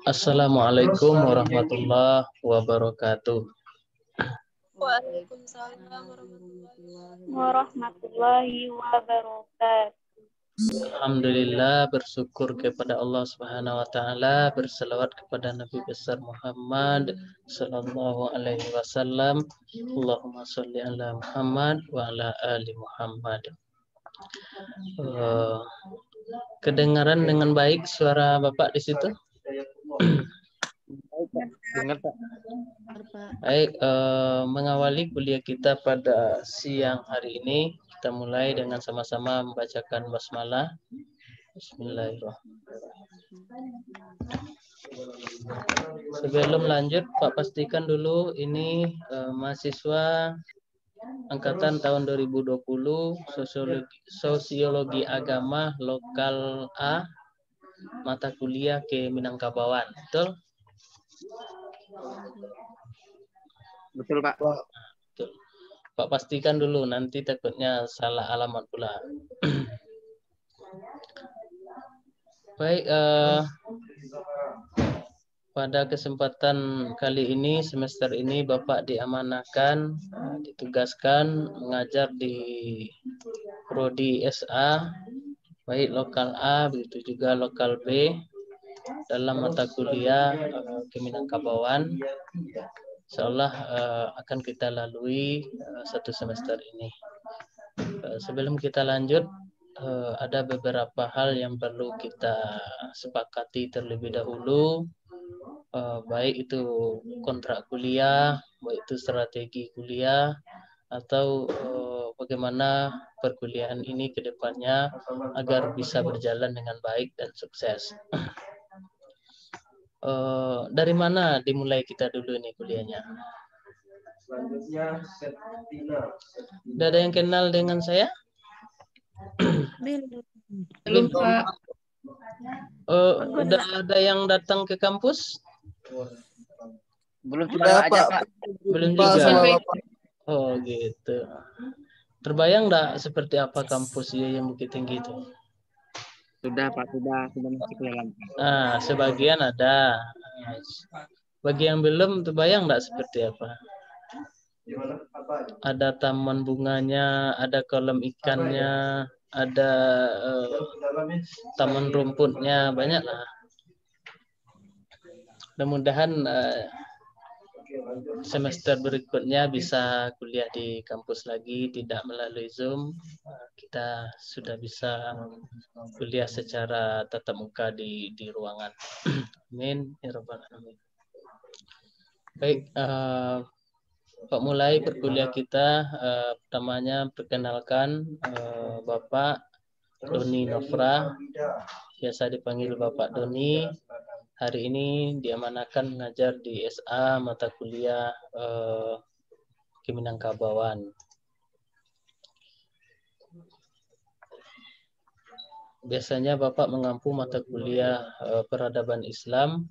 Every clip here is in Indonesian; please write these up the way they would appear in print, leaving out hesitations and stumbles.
Assalamualaikum warahmatullahi wabarakatuh. Waalaikumsalam warahmatullahi wabarakatuh. Alhamdulillah, bersyukur kepada Allah Subhanahu wa taala, berselawat kepada Nabi besar Muhammad sallallahu alaihi wasallam. Allahumma sholli ala Muhammad wa ala ali Muhammad. Kedengaran dengan baik suara Bapak di situ? Dengar, Pak. Baik, mengawali kuliah kita pada siang hari ini, kita mulai dengan sama-sama membacakan basmalah. Bismillahirrahmanirrahim. Sebelum lanjut, Pak pastikan dulu ini mahasiswa angkatan tahun 2020 sosiologi agama lokal A, mata kuliah ke Minangkabauan, betul? Betul, Pak. Betul. Pak pastikan dulu, nanti takutnya salah alamat pula. Baik, pada kesempatan kali ini, semester ini Bapak diamanahkan, ditugaskan mengajar di Prodi SA, baik lokal A, begitu juga lokal B, dalam mata kuliah Keminangkabauan. Insyaallah akan kita lalui satu semester ini. Sebelum kita lanjut, ada beberapa hal yang perlu kita sepakati terlebih dahulu, baik itu kontrak kuliah, baik itu strategi kuliah, atau bagaimana perkuliahan ini ke depannya agar bisa berjalan dengan baik dan sukses. Dari mana dimulai kita dulu nih kuliahnya? Sudah ada yang kenal dengan saya? Belum, Pak. Udah ada yang datang ke kampus? Belum, sudah aja, Pak. Belum juga. Oh gitu. Terbayang enggak seperti apa kampus yang Bukit Tinggi itu? Sudah, Pak, sudah masuk ke dalam. Sebagian ada. Bagi yang belum, terbayang enggak seperti apa? Ada taman bunganya, ada kolam ikannya, ada taman rumputnya, banyak lah. Mudah-mudahan semester berikutnya bisa kuliah di kampus lagi, tidak melalui Zoom. Kita sudah bisa kuliah secara tatap muka di ruangan. Amin ya rabbal alamin. Baik, Pak, mulai perkuliah kita. Pertamanya perkenalkan, Bapak Doni Nofra, biasa dipanggil Bapak Doni. Hari ini diamanahkan mengajar di SA mata kuliah Keminangkabauan. Biasanya Bapak mengampu mata kuliah peradaban Islam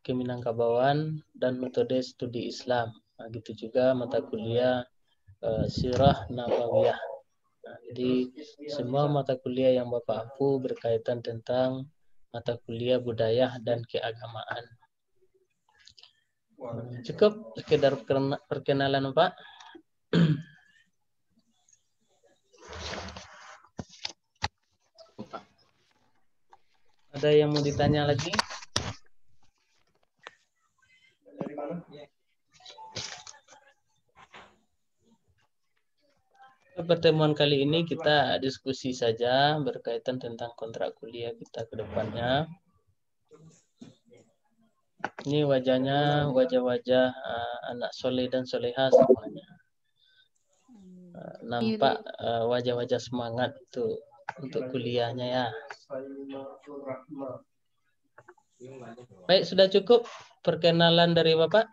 Keminangkabauan dan metode studi Islam. Gitu juga mata kuliah Sirah Nabawiyah. Jadi semua mata kuliah yang Bapak ampu berkaitan tentang mata kuliah budaya dan keagamaan. Cukup sekedar perkenalan, Pak. Ada yang mau ditanya lagi? Pertemuan kali ini kita diskusi saja berkaitan tentang kontrak kuliah kita ke depannya. Ini wajahnya wajah-wajah anak soleh dan soleha semuanya. Nampak wajah-wajah semangat itu untuk kuliahnya ya. Baik, sudah cukup perkenalan dari Bapak?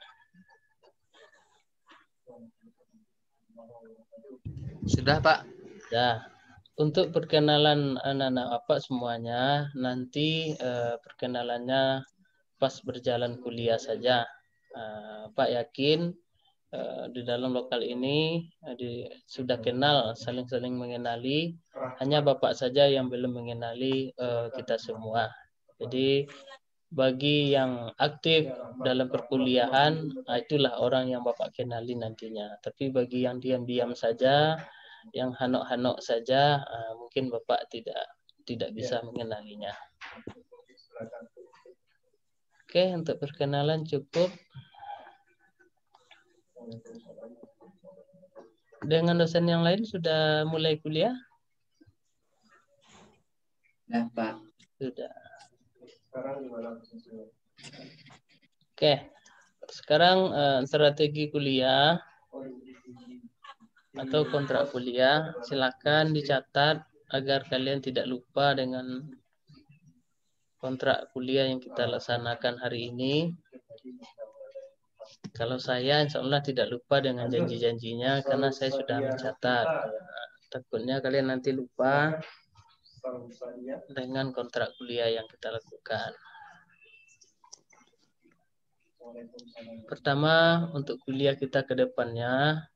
Sudah, Pak. Ya. Untuk perkenalan anak-anak Bapak semuanya, nanti perkenalannya pas berjalan kuliah saja. Pak yakin di dalam lokal ini sudah kenal, saling-saling mengenali. Hanya Bapak saja yang belum mengenali kita semua. Jadi Bagi yang aktif dalam perkuliahan, itulah orang yang Bapak kenali nantinya. Tapi bagi yang diam-diam saja, yang hanok-hanok saja, mungkin Bapak tidak bisa mengenalinya. Oke, untuk perkenalan cukup. Dengan dosen yang lain sudah mulai kuliah? Ya, Pak. Sudah. Oke, sekarang strategi kuliah atau kontrak kuliah, silakan dicatat agar kalian tidak lupa dengan kontrak kuliah yang kita laksanakan hari ini. Kalau saya insya Allah tidak lupa dengan janji-janjinya karena saya sudah mencatat. Takutnya kalian nanti lupa dengan kontrak kuliah yang kita lakukan. Pertama, untuk kuliah kita ke depannya,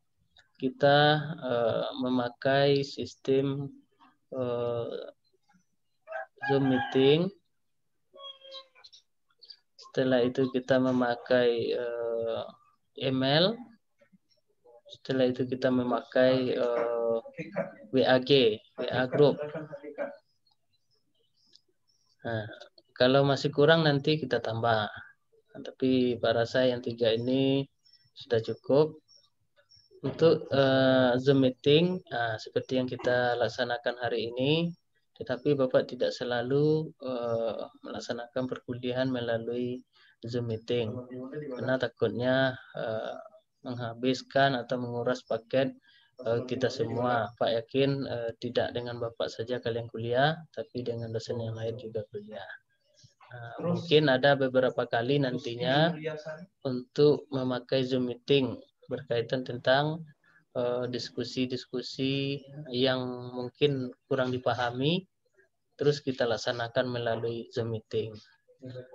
kita memakai sistem Zoom meeting. Setelah itu kita memakai email. Setelah itu kita memakai WA group. Nah, kalau masih kurang nanti kita tambah. Tapi para saya yang 3 ini sudah cukup. Untuk Zoom meeting, seperti yang kita laksanakan hari ini, tetapi Bapak tidak selalu melaksanakan perkuliahan melalui Zoom meeting. Karena takutnya menghabiskan atau menguras paket kita semua. Pak yakin tidak dengan Bapak saja kalian kuliah, tapi dengan dosen yang lain juga kuliah. Mungkin ada beberapa kali nantinya untuk memakai Zoom meeting berkaitan tentang diskusi-diskusi yang mungkin kurang dipahami, terus kita laksanakan melalui Zoom meeting.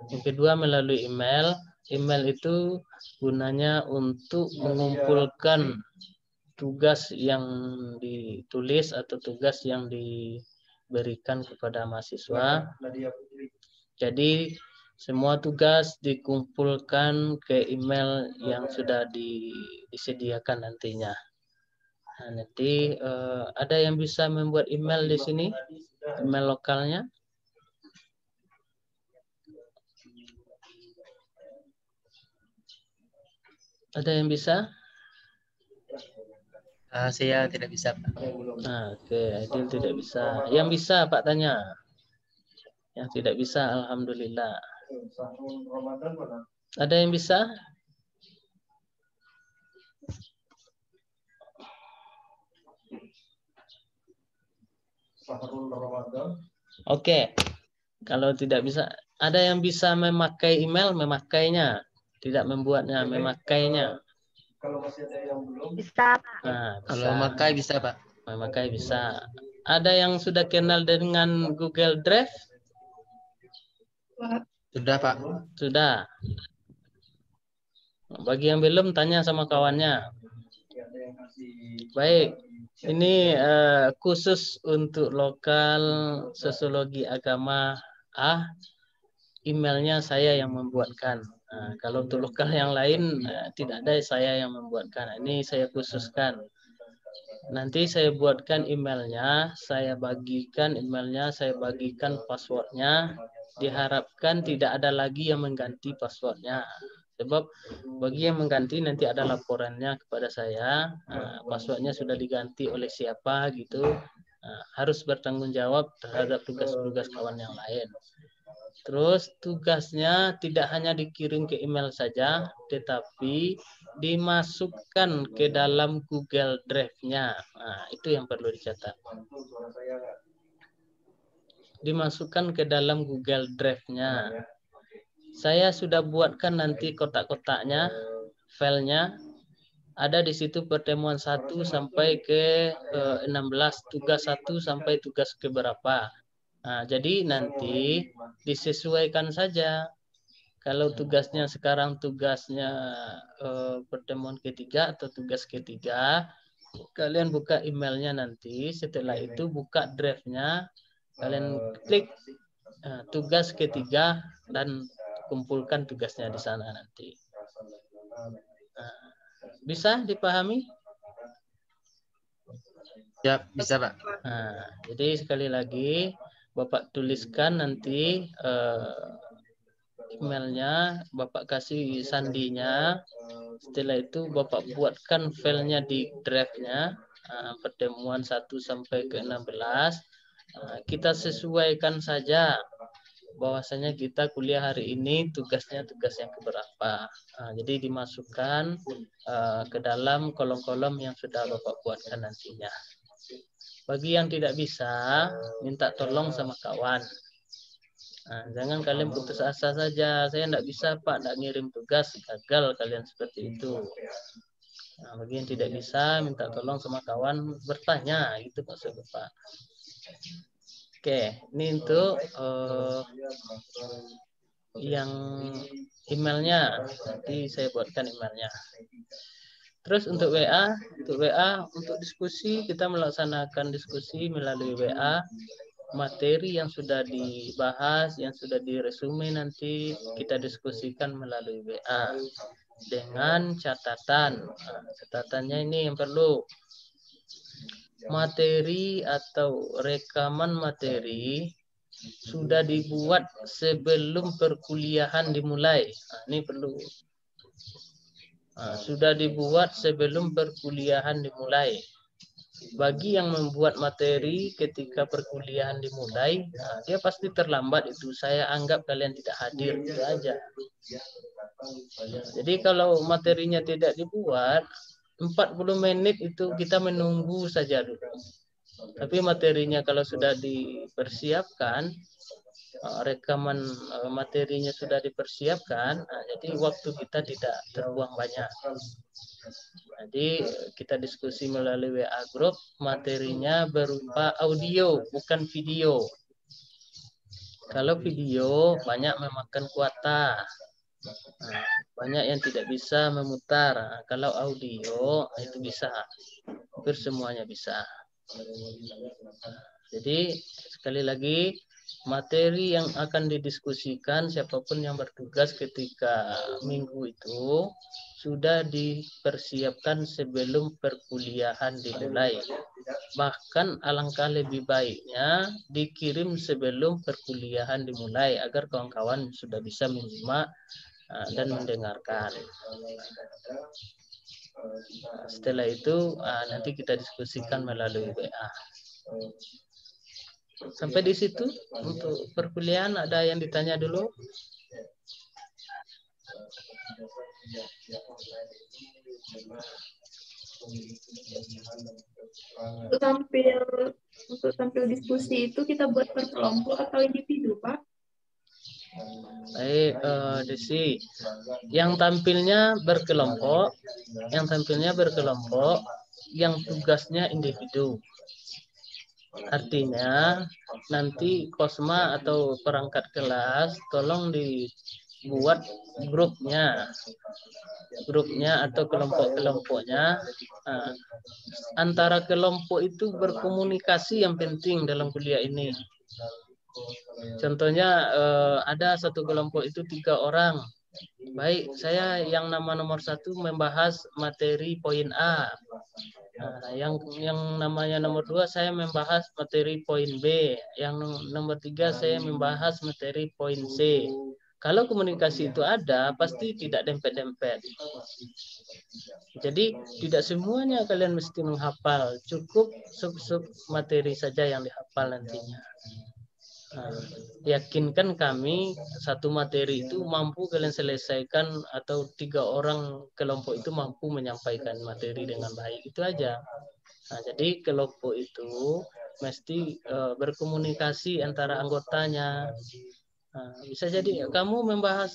Yang kedua melalui email. Email itu gunanya untuk mengumpulkan tugas yang ditulis atau tugas yang diberikan kepada mahasiswa. Jadi semua tugas dikumpulkan ke email yang sudah disediakan nantinya. Nah, nanti ada yang bisa membuat email di sini, email lokalnya. Ada yang bisa? Saya tidak bisa, Pak. Nah, oke, Aidil tidak bisa. Yang bisa Pak tanya. Yang tidak bisa, alhamdulillah. Ada yang bisa? Oke. Kalau tidak bisa, ada yang bisa memakai email, memakainya. Tidak membuatnya, memakainya. Kalau masih ada yang belum, Bisa. Nah, bisa. Kalau memakai bisa, Pak. Memakai bisa. Ada yang sudah kenal dengan Google Drive? Sudah, Pak. Sudah. Bagi yang belum, tanya sama kawannya. Baik. Ini khusus untuk lokal sosiologi agama A. Emailnya saya yang membuatkan. Nah, kalau untuk lokal yang lain tidak ada saya yang membuatkan. Ini saya khususkan. Nanti saya buatkan emailnya, saya bagikan emailnya, saya bagikan passwordnya. Diharapkan tidak ada lagi yang mengganti passwordnya. Sebab bagi yang mengganti nanti ada laporannya kepada saya. Passwordnya sudah diganti oleh siapa gitu. Harus bertanggung jawab terhadap tugas-tugas kawan yang lain. Terus tugasnya tidak hanya dikirim ke email saja, tetapi dimasukkan ke dalam Google Drive-nya. Nah, itu yang perlu dicatat. Dimasukkan ke dalam Google Drive-nya. Saya sudah buatkan nanti kotak-kotaknya, filenya. Ada di situ pertemuan 1 sampai ke 16, tugas 1 sampai tugas ke berapa. Nah, jadi nanti disesuaikan saja. Kalau tugasnya sekarang tugasnya pertemuan ketiga atau tugas ketiga, kalian buka emailnya nanti. Setelah itu buka drive-nya, kalian klik tugas ketiga dan kumpulkan tugasnya di sana nanti. Nah, bisa dipahami? Ya, bisa Pak. Nah, jadi sekali lagi Bapak tuliskan nanti emailnya, Bapak kasih sandinya. Setelah itu Bapak buatkan filenya di drive-nya, pertemuan 1 sampai ke 16. Kita sesuaikan saja bahwasanya kita kuliah hari ini tugasnya tugas yang keberapa. Jadi dimasukkan ke dalam kolom-kolom yang sudah Bapak buatkan nantinya. Bagi yang tidak bisa, minta tolong sama kawan. Jangan kalian putus asa saja. Saya tidak bisa Pak, tidak ngirim tugas, gagal kalian seperti itu. Bagi yang tidak bisa, minta tolong sama kawan, bertanya, gitu maksud Bapak. Oke, ini untuk yang emailnya. Nanti saya buatkan emailnya. Terus untuk WA, untuk diskusi kita melaksanakan diskusi melalui WA. Materi yang sudah dibahas, yang sudah diresume nanti kita diskusikan melalui WA dengan catatan. Catatannya ini yang perlu. Materi atau rekaman materi sudah dibuat sebelum perkuliahan dimulai. Ini perlu. Sudah dibuat sebelum perkuliahan dimulai. Bagi yang membuat materi ketika perkuliahan dimulai, dia pasti terlambat itu. Saya anggap kalian tidak hadir, itu aja. Jadi kalau materinya tidak dibuat, 40 menit itu kita menunggu saja dulu. Tapi materinya kalau sudah dipersiapkan, rekaman materinya sudah dipersiapkan, jadi waktu kita tidak terbuang banyak. Jadi kita diskusi melalui WA Group, materinya berupa audio, bukan video. Kalau video banyak memakan kuota, banyak yang tidak bisa memutar. Kalau audio itu bisa, hampir semuanya bisa. Jadi sekali lagi, materi yang akan didiskusikan siapapun yang bertugas ketika minggu itu sudah dipersiapkan sebelum perkuliahan dimulai. Bahkan alangkah lebih baiknya dikirim sebelum perkuliahan dimulai agar kawan-kawan sudah bisa menyimak dan mendengarkan. Setelah itu nanti kita diskusikan melalui WA. Sampai di situ untuk perkuliahan ada yang ditanya dulu? Untuk tampil diskusi itu kita buat per kelompok atau individu, Pak? Baik, Desi. Yang tampilnya berkelompok, yang tugasnya individu. Artinya nanti Kosma atau perangkat kelas tolong dibuat grupnya atau kelompok-kelompoknya. Antara kelompok itu berkomunikasi yang penting dalam kuliah ini. Contohnya ada satu kelompok itu 3 orang. Baik, saya yang nomor 1 membahas materi poin A. Yang namanya nomor 2 saya membahas materi poin B. Yang nomor 3 saya membahas materi poin C. Kalau komunikasi itu ada, pasti tidak dempet-dempet. Jadi tidak semuanya kalian mesti menghafal. Cukup sub-sub materi saja yang dihafal nantinya. Yakinkan kami satu materi itu mampu kalian selesaikan atau 3 orang kelompok itu mampu menyampaikan materi dengan baik, itu aja. Jadi kelompok itu mesti berkomunikasi antara anggotanya. Bisa jadi kamu membahas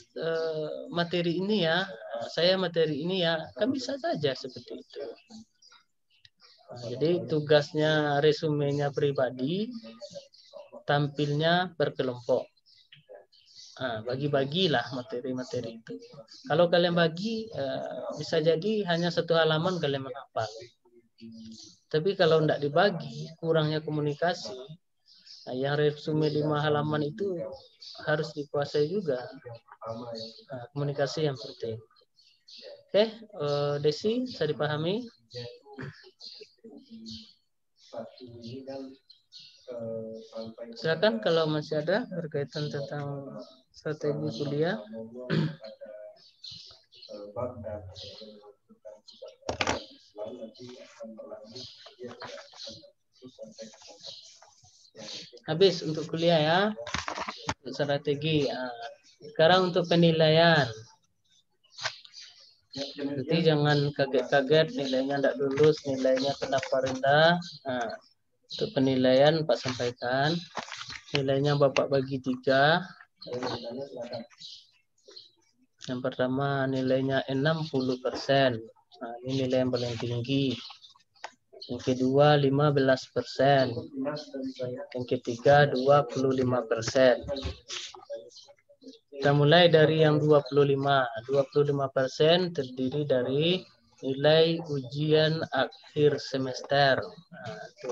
materi ini ya, saya materi ini ya, kan bisa saja seperti itu. Jadi tugasnya resumenya pribadi, tampilnya berkelompok. Bagi-bagilah materi-materi itu. Kalau kalian bagi, bisa jadi hanya 1 halaman kalian menghafal. Tapi kalau tidak dibagi, kurangnya komunikasi, Nah, yang resume 5 halaman itu harus dikuasai juga. Nah, komunikasi yang penting. Oke, Desi, bisa dipahami? Silakan kalau masih ada berkaitan tentang strategi kuliah. Habis untuk kuliah ya, untuk strategi. Sekarang untuk penilaian. Nanti jangan kaget-kaget nilainya tidak lulus, nilainya kenapa rendah. Nah, untuk penilaian Pak sampaikan, nilainya Bapak bagi 3. Yang pertama nilainya 60%. Nah, ini nilai yang paling tinggi. Yang kedua 15%. Yang ketiga 25%. Kita mulai dari yang 25. 25% terdiri dari nilai ujian akhir semester. Nah, itu.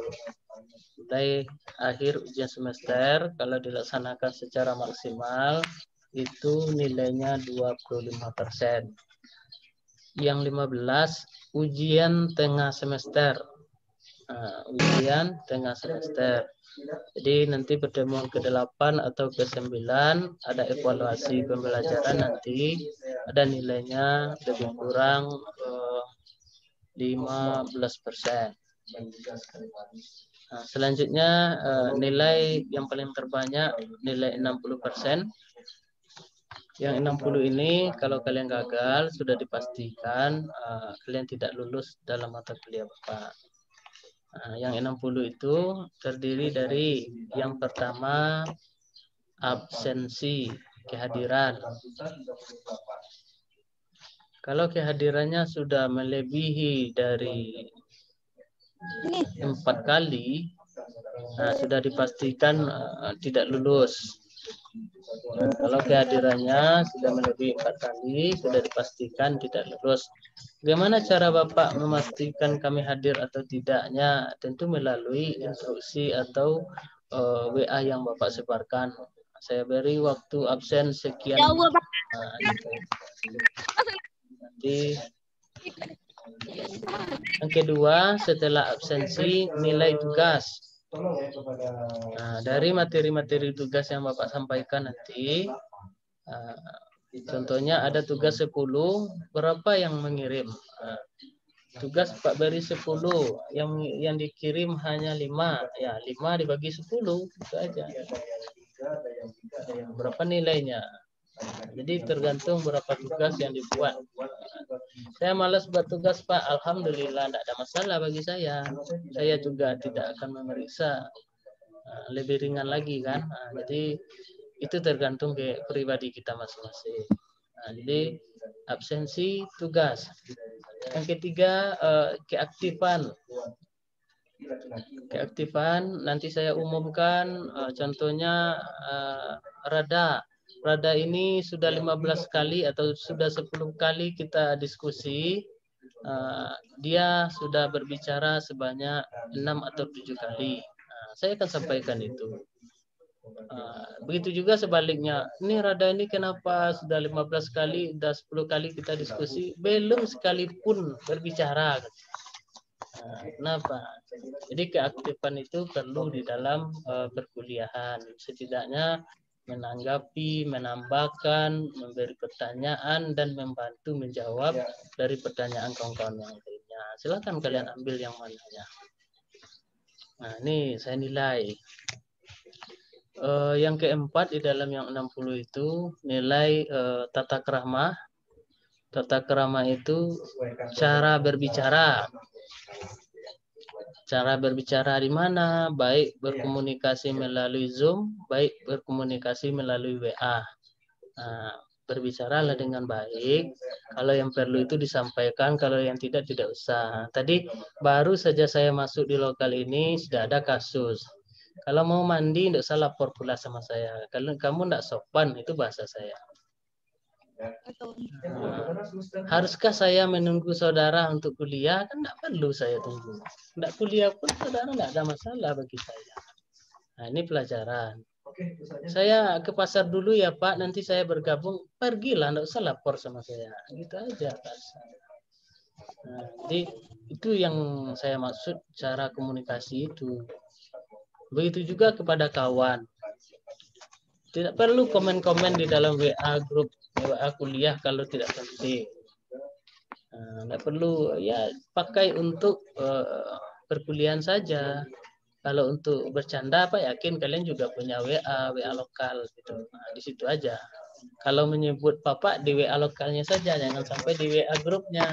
Nilai akhir ujian semester kalau dilaksanakan secara maksimal itu nilainya 25%. Yang 15 ujian tengah semester. Ujian tengah semester. Jadi nanti pertemuan ke-8 atau ke-9 ada evaluasi pembelajaran, nanti ada nilainya lebih kurang 15%. Nah, selanjutnya nilai yang paling terbanyak nilai 60%. Yang 60 ini kalau kalian gagal sudah dipastikan kalian tidak lulus dalam mata kuliah Bapak. Yang 60 itu terdiri dari yang pertama absensi, kehadiran. Kalau kehadirannya sudah melebihi dari 4 kali, sudah dipastikan tidak lulus. Kalau kehadirannya sudah melebihi 4 kali, sudah dipastikan tidak lulus. Bagaimana cara Bapak memastikan kami hadir atau tidaknya? Tentu melalui instruksi atau WA yang Bapak sebarkan. Saya beri waktu absen sekian. Nanti yang kedua, setelah absensi, nilai tugas. Nah, dari materi-materi tugas yang Bapak sampaikan nanti, contohnya ada tugas 10, berapa yang mengirim? Tugas Pak beri 10, yang dikirim hanya 5. Ya, 5 dibagi 10, itu aja. Berapa nilainya? Jadi tergantung berapa tugas yang dibuat. Saya malas buat tugas Pak, alhamdulillah tidak ada masalah bagi saya. Saya juga tidak akan memeriksa. Lebih ringan lagi kan. Jadi itu tergantung ke pribadi kita masing-masing. Jadi absensi tugas. Yang ketiga keaktifan. Keaktifan nanti saya umumkan, contohnya Rada ini sudah 15 kali atau sudah 10 kali kita diskusi. Dia sudah berbicara sebanyak 6 atau 7 kali. Saya akan sampaikan itu. Begitu juga sebaliknya. Ini Rada ini kenapa sudah 15 kali, sudah 10 kali kita diskusi, belum sekalipun berbicara. Kenapa? Jadi keaktifan itu perlu di dalam perkuliahan. Setidaknya menanggapi, menambahkan, memberi pertanyaan, dan membantu menjawab dari pertanyaan kawan-kawan yang lainnya. Silakan kalian ambil yang mananya. Nah, ini saya nilai. Yang keempat di dalam yang 60 itu nilai tata krama. Tata krama itu cara berbicara. Cara berbicara di mana? Baik berkomunikasi melalui Zoom, baik berkomunikasi melalui WA. Berbicaralah dengan baik. Kalau yang perlu itu disampaikan, kalau yang tidak usah. Tadi baru saja saya masuk di lokal ini sudah ada kasus. Kalau mau mandi tidak usah lapor pula sama saya. Kalau kamu tidak sopan, itu bahasa saya. Haruskah saya menunggu saudara untuk kuliah? Kan tidak perlu saya tunggu. Tidak kuliah pun saudara tidak ada masalah bagi saya. Nah, ini pelajaran. Oke, misalnya Saya ke pasar dulu ya Pak, nanti saya bergabung. Pergilah, nggak usah lapor sama saya. Gitu aja Pak. Nah, jadi itu yang saya maksud cara komunikasi itu. Begitu juga kepada kawan. Tidak perlu komen-komen di dalam WA grup WA kuliah kalau tidak penting. Tidak perlu, ya pakai untuk perkuliahan saja. Kalau untuk bercanda, Pak yakin kalian juga punya WA lokal gitu. Nah, di situ aja. Kalau menyebut Bapak di WA lokalnya saja, jangan sampai di WA grupnya.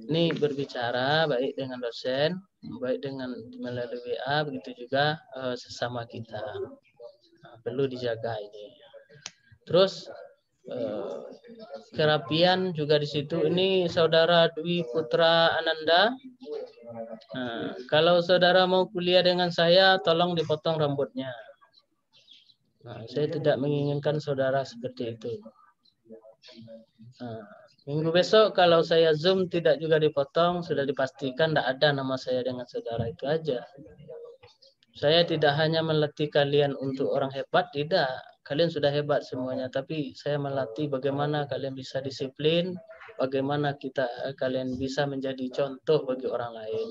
Ini berbicara baik dengan dosen, baik dengan melalui WA, begitu juga sesama kita. Nah, perlu dijaga ini. Terus kerapian juga di situ. Ini saudara Dwi Putra Ananda. Nah, kalau saudara mau kuliah dengan saya, tolong dipotong rambutnya. Nah, saya tidak menginginkan saudara seperti itu. Nah, minggu besok kalau saya Zoom tidak juga dipotong, sudah dipastikan tidak ada nama saya dengan saudara, itu aja. Saya tidak hanya melatih kalian untuk orang hebat, tidak. Kalian sudah hebat semuanya, tapi saya melatih bagaimana kalian bisa disiplin, bagaimana kalian bisa menjadi contoh bagi orang lain.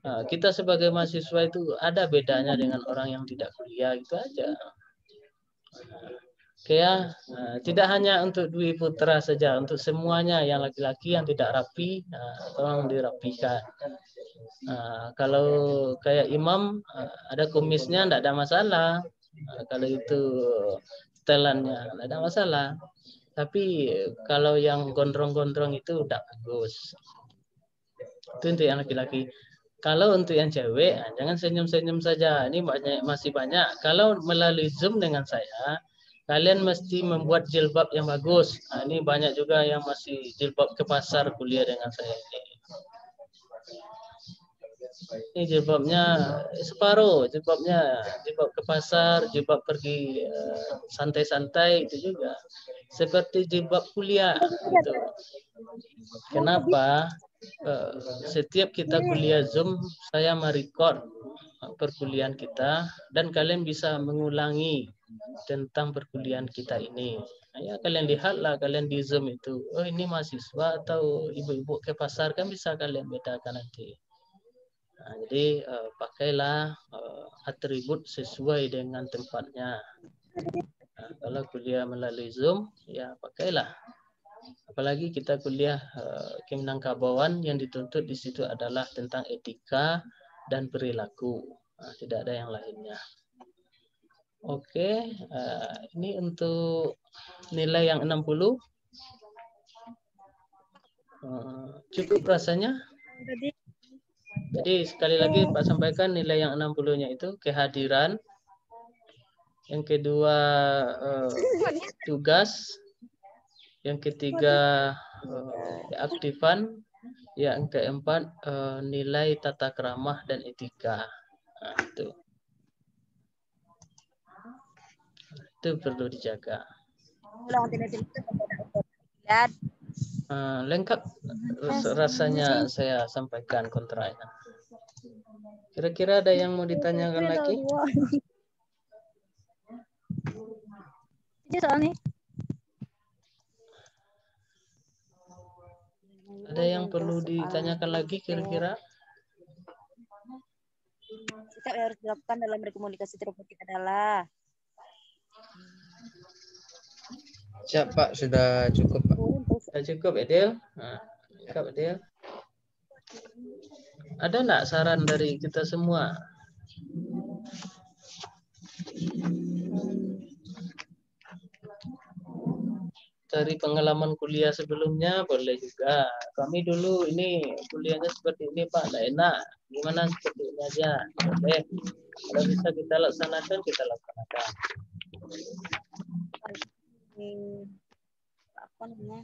Nah, kita sebagai mahasiswa itu ada bedanya dengan orang yang tidak kuliah, itu aja. Oke ya, tidak hanya untuk Dwi Putra saja, untuk semuanya yang laki-laki yang tidak rapi, tolong dirapikan. Kalau kayak imam ada kumisnya tidak ada masalah. Kalau itu setelannya tidak ada masalah. Tapi kalau yang gondrong-gondrong itu tidak bagus. Itu untuk yang laki-laki. Kalau untuk yang cewek, jangan senyum-senyum saja. Ini masih banyak. Kalau melalui Zoom dengan saya, kalian mesti membuat jilbab yang bagus. Nah, ini banyak juga yang masih jilbab ke pasar kuliah dengan saya ini. Ini jilbabnya separuh, jilbab ke pasar, jilbab pergi santai-santai itu juga. Seperti jilbab kuliah gitu. Kenapa? Setiap kita kuliah Zoom, saya merecord perkuliahan kita dan kalian bisa mengulangi tentang perkuliahan kita ini. Nah, ya kalian lihatlah kalian di Zoom itu, oh ini mahasiswa atau ibu-ibu ke pasar, kan bisa kalian bedakan nanti. Nah, jadi pakailah atribut sesuai dengan tempatnya. Nah, kalau kuliah melalui Zoom, ya pakailah. Apalagi kita kuliah Keminangkabawan, yang dituntut di situ adalah tentang etika dan perilaku. Nah, tidak ada yang lainnya. Oke, ini untuk nilai yang 60. Cukup rasanya? Jadi sekali lagi Pak sampaikan nilai yang 60-nya itu kehadiran. Yang kedua tugas. Yang ketiga keaktifan. Yang keempat nilai tata keramah dan etika. Nah, itu perlu dijaga. Lengkap rasanya saya sampaikan kontraknya. Kira-kira ada yang mau ditanyakan lagi? Ada yang perlu ditanyakan lagi kira-kira? Sikap yang harus dilakukan dalam berkomunikasi terhadap adalah. Siap Pak, sudah cukup Pak. Sudah cukup Edil? Nah, cukup Edil. Ada enggak saran dari kita semua? Dari pengalaman kuliah sebelumnya boleh juga. Kami dulu ini kuliahnya seperti ini Pak, enggak enak. Gimana seperti ini aja? Boleh. Kalau bisa kita laksanakan, kita laksanakan. Apa namanya?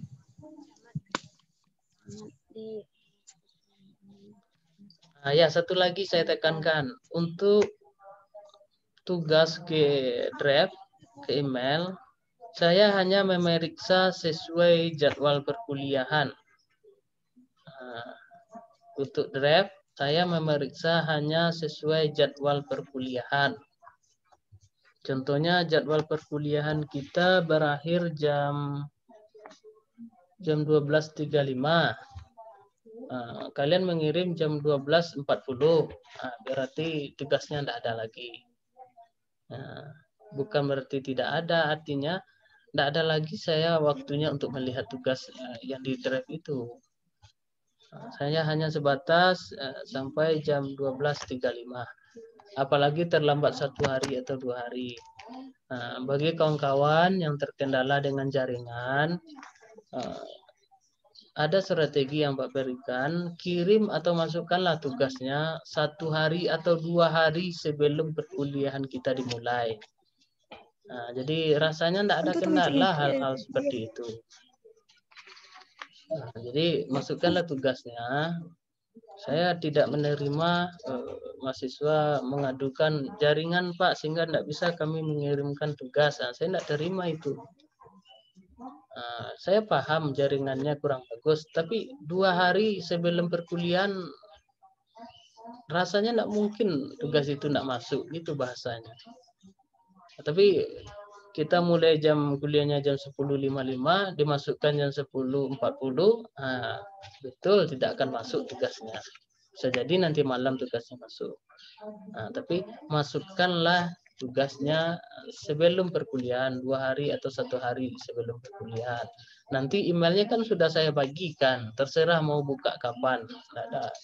Nah, ya satu lagi saya tekankan, untuk tugas ke draft, ke email, saya hanya memeriksa sesuai jadwal perkuliahan. Nah, untuk draft saya memeriksa hanya sesuai jadwal perkuliahan. Contohnya jadwal perkuliahan kita berakhir jam 12.35. Kalian mengirim jam 12.40. Berarti tugasnya tidak ada lagi. Bukan berarti tidak ada, artinya tidak ada lagi saya waktunya untuk melihat tugas yang di drive itu. Saya hanya sebatas sampai jam 12.35. Apalagi terlambat 1 hari atau 2 hari. Bagi kawan-kawan yang terkendala dengan jaringan, ada strategi yang Pak berikan, kirim atau masukkanlah tugasnya 1 hari atau 2 hari sebelum perkuliahan kita dimulai. Jadi rasanya tidak ada kendala hal-hal seperti itu. Jadi masukkanlah tugasnya. Saya tidak menerima mahasiswa mengadukan jaringan Pak sehingga tidak bisa kami mengirimkan tugas. Saya tidak terima itu. Saya paham jaringannya kurang bagus, tapi 2 hari sebelum perkuliahan rasanya tidak mungkin tugas itu tidak masuk, gitu bahasanya. Tapi kita mulai kuliahnya jam 10.55, dimasukkan jam 10.40, betul tidak akan masuk tugasnya. Bisa jadi nanti malam tugasnya masuk. Tapi masukkanlah tugasnya sebelum perkuliahan, 2 hari atau 1 hari sebelum perkuliahan. Nanti emailnya kan sudah saya bagikan, terserah mau buka kapan,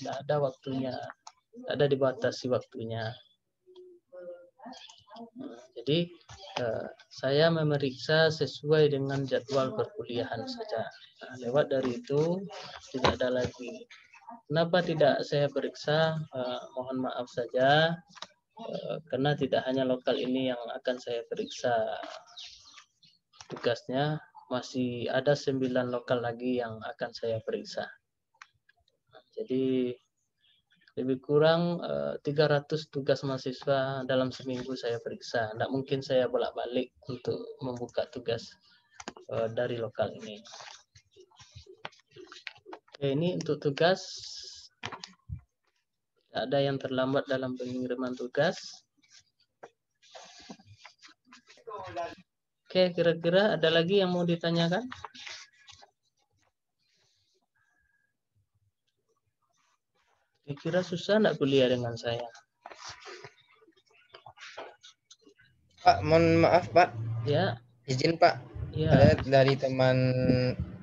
tidak ada waktunya, tidak ada dibatasi waktunya. Jadi saya memeriksa sesuai dengan jadwal perkuliahan saja. Lewat dari itu tidak ada lagi. Kenapa tidak saya periksa? Mohon maaf saja, karena tidak hanya lokal ini yang akan saya periksa tugasnya, masih ada 9 lokal lagi yang akan saya periksa. Jadi lebih kurang 300 tugas mahasiswa dalam seminggu saya periksa. Tidak mungkin saya bolak-balik untuk membuka tugas dari lokal ini. Oke, ini untuk tugas. Tidak ada yang terlambat dalam pengiriman tugas. Oke, kira-kira ada lagi yang mau ditanyakan? Kira-kira susah enggak kuliah dengan saya? Pak, mohon maaf Pak. Ya. Izin Pak. Ya. Ada dari teman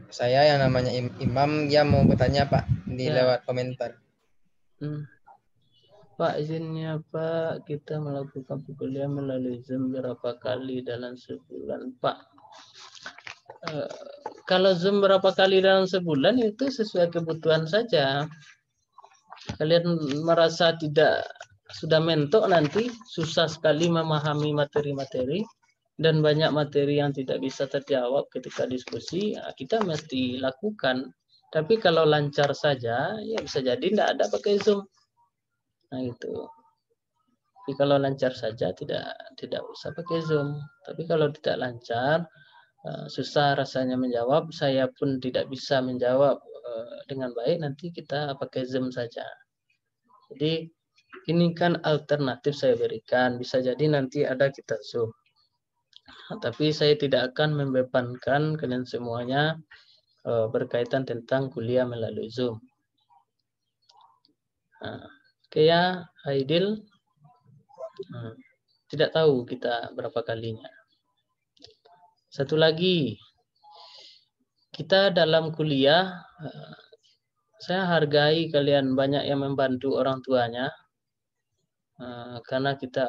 saya yang namanya Imam, dia mau bertanya Pak di lewat komentar. Pak, izinnya Pak, kita melakukan kuliah melalui Zoom berapa kali dalam sebulan Pak? Kalau Zoom berapa kali dalam sebulan itu sesuai kebutuhan saja. Kalian merasa sudah mentok nanti, susah sekali memahami materi-materi, dan banyak materi yang tidak bisa terjawab ketika diskusi, kita mesti lakukan. Tapi kalau lancar saja, ya bisa jadi tidak ada pakai Zoom. Nah itu. Tapi kalau lancar saja tidak usah pakai Zoom. Tapi kalau tidak lancar, susah rasanya menjawab, saya pun tidak bisa menjawab dengan baik, nanti kita pakai Zoom saja. Jadi ini kan alternatif saya berikan, bisa jadi nanti ada kita Zoom. Tapi saya tidak akan membebankan kalian semuanya berkaitan tentang kuliah melalui Zoom. Oke ya, Aidil. Tidak tahu kita berapa kalinya. Satu lagi, kita dalam kuliah, saya hargai kalian banyak yang membantu orang tuanya, karena kita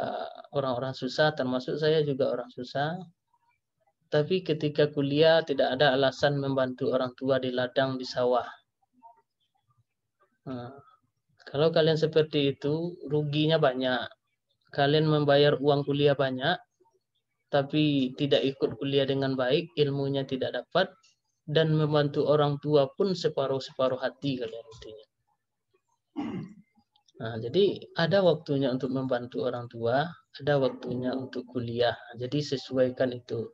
orang-orang susah, termasuk saya juga orang susah. Tapi ketika kuliah tidak ada alasan membantu orang tua di ladang, di sawah. Kalau kalian seperti itu, ruginya banyak. Kalian membayar uang kuliah banyak, tapi tidak ikut kuliah dengan baik, ilmunya tidak dapat, dan membantu orang tua pun separuh-separuh hati kalian intinya. Jadi ada waktunya untuk membantu orang tua, ada waktunya untuk kuliah. Jadi sesuaikan itu.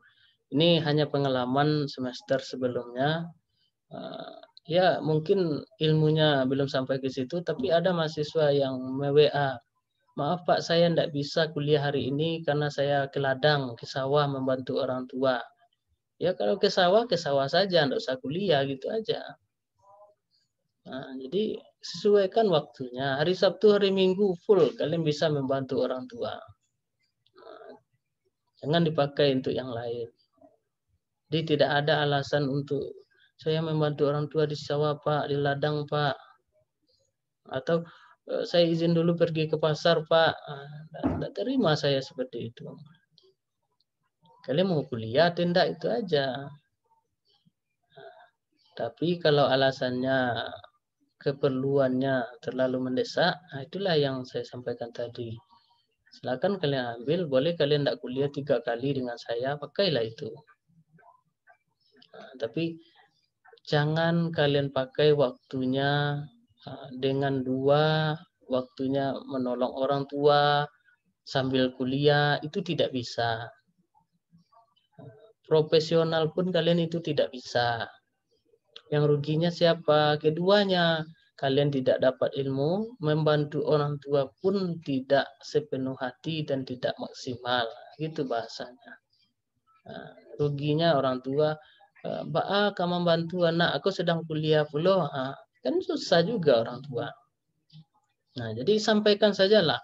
Ini hanya pengalaman semester sebelumnya. ya mungkin ilmunya belum sampai ke situ, tapi ada mahasiswa yang WA, maaf Pak, saya tidak bisa kuliah hari ini karena saya ke ladang, ke sawah membantu orang tua. Ya kalau ke sawah saja, tidak usah kuliah gitu aja. Nah, jadi sesuaikan waktunya. Hari Sabtu, hari Minggu full kalian bisa membantu orang tua. Nah, jangan dipakai untuk yang lain. Jadi tidak ada alasan untuk saya membantu orang tua di sawah Pak, di ladang Pak. Atau saya izin dulu pergi ke pasar Pak. Tidak terima saya seperti itu. Kalian mau kuliah, tidak itu aja. Tapi kalau alasannya keperluannya terlalu mendesak, itulah yang saya sampaikan tadi. Silakan kalian ambil, boleh kalian tidak kuliah 3 kali dengan saya, pakailah itu. Nah, tapi jangan kalian pakai waktunya dengan 2, waktunya menolong orang tua sambil kuliah, itu tidak bisa. Profesional pun kalian itu tidak bisa. Yang ruginya siapa? Keduanya. Kalian tidak dapat ilmu, membantu orang tua pun tidak sepenuh hati dan tidak maksimal. Gitu bahasanya. Nah, ruginya orang tua, Mbak, kamu bantu anak, aku sedang kuliah pula. Kan susah juga orang tua. Nah, jadi sampaikan sajalah.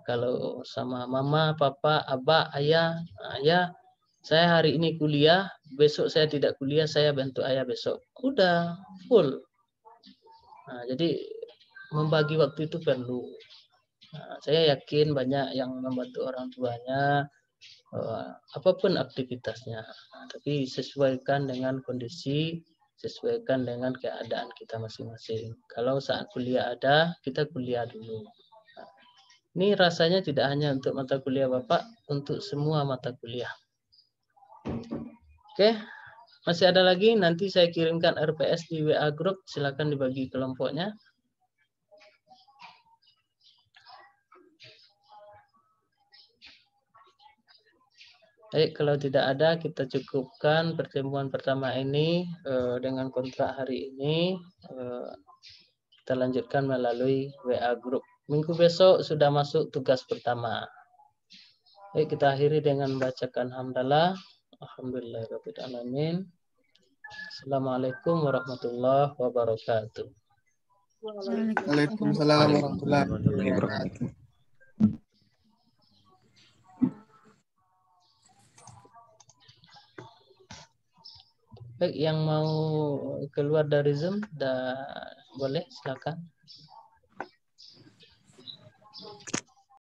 Kalau sama mama, papa, abah, ayah, ayah, saya hari ini kuliah, besok saya tidak kuliah, saya bantu ayah besok. Udah, full. Nah, jadi membagi waktu itu perlu. Nah, saya yakin banyak yang membantu orang tuanya, apapun aktivitasnya. Nah, tapi sesuaikan dengan kondisi, sesuaikan dengan keadaan kita masing-masing. Kalau saat kuliah ada, kita kuliah dulu. Nah, ini rasanya tidak hanya untuk mata kuliah Bapak, untuk semua mata kuliah. Oke, masih ada lagi? Nanti saya kirimkan RPS di WA Group, silakan dibagi kelompoknya. Baik, kalau tidak ada, kita cukupkan pertemuan pertama ini dengan kontrak hari ini. Kita lanjutkan melalui WA Group. Minggu besok sudah masuk tugas pertama. Baik, kita akhiri dengan membacakan hamdalah. Alhamdulillahirabbil alamin. Assalamualaikum warahmatullahi wabarakatuh. Waalaikumsalam warahmatullahi wabarakatuh. Baik, yang mau keluar dari Zoom, boleh silakan.